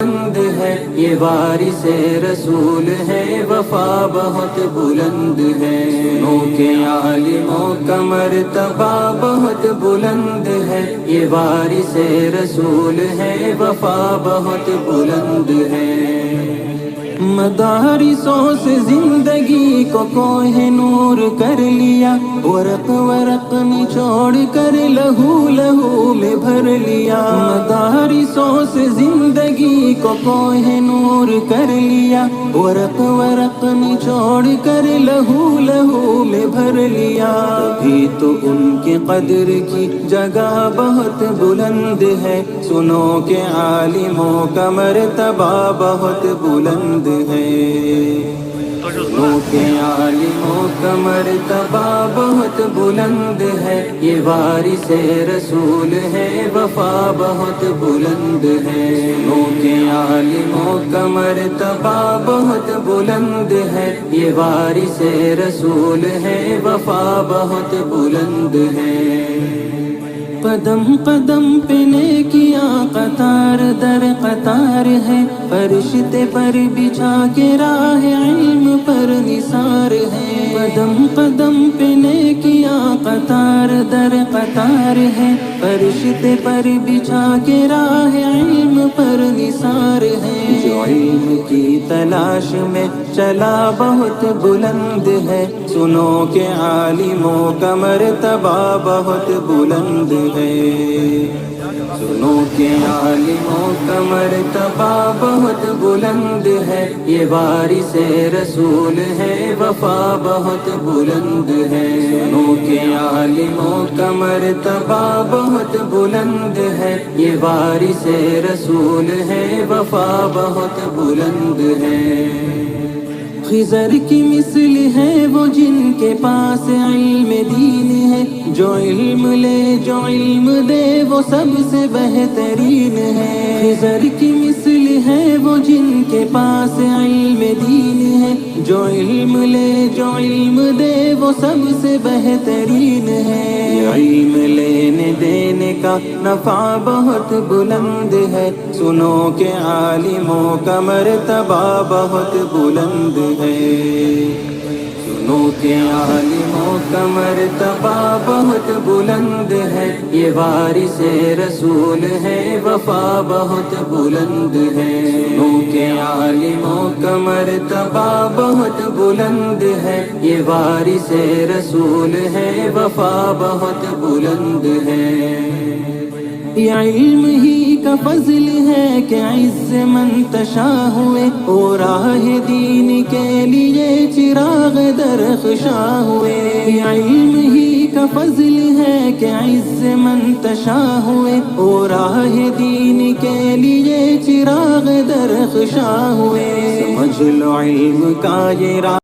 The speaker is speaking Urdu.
بلند ہے یہ وارث رسول ہے، وفا بہت بلند ہے، نو کے عالموں کا مرتبہ بہت بلند ہے، یہ وارث رسول ہے، وفا بہت بلند ہے۔ مدارسوں سے زندگی کو کوہ نور کر لیا، ورق ورق نچوڑ کر لہو لہو میں بھر لیا، مدارسوں سے زندگی کو کوہ نور کر لیا، ورق ورق نچوڑ کر لہو لہو میں بھر لیا، ابھی تو ان کی قدر کی جگہ بہت بلند ہے، سنو کہ عالموں کا مرتبہ بہت بلند ہے، سنو کہ عالموں کا مرتبہ بہت بلند ہے، یہ وارث رسول ہے، وفا بہت بلند ہے، سنو کہ عالموں کا مرتبہ بہت بلند ہے، یہ وارث رسول ہے، وفا بہت بلند ہے۔ قدم قدم پہ نیکیاں قطار در قطار ہے، فرشتے پر بچھا کے راہ علم پر نثار ہے، قدم قدم پہ نیکیاں قطار در قطار ہے، فرشتے پر بچھا کے راہ علم پر نثار ہے، جو علم کی تلاش میں چلا بہت بلند ہے، سنو کہ عالموں کا مرتبہ بہت بلند ہے، سنو کہ عالموں کا مرتبہ بہت بلند ہے، یہ وارث رسول ہے، وفا بہت بلند ہے، سنو کہ عالموں کا مرتبہ بہت بلند ہے، یہ وارث رسول ہے، وفا بہت بلند ہے۔ خضر کی مثل ہے وہ جن کے پاس علم دین ہے، جو علم لے جو علم دے وہ سب سے بہترین ہے، خضر کی مثل ہے وہ جن کے پاس علم دین ہے، جو علم لے جو علم دے وہ سب سے بہترین ہے، علم لینے دینے کا نفع بہت بلند ہے، سنو کہ عالموں کا مرتبہ بہت بلند ہے، سنو کہ عالموں کا مرتبہ بہت بلند ہے، یہ وارث رسول ہے، وفا بہت بلند ہے، سنو کہ عالموں کا مرتبہ بہت بلند ہے، یہ وارث رسول ہے، وفا بہت بلند ہے۔ یہ علم ہی کا فضل ہے کہ عز منتشا ہوئے، اور راہ دین کے لیے چراغ درخشاں ہوئے، یہ علم ہی کا فضل ہے کہ عز منتشا ہوئے، اور راہ دین کے لیے چراغ درخشاں ہوئے، سمجھ لو علم کا یہ راہ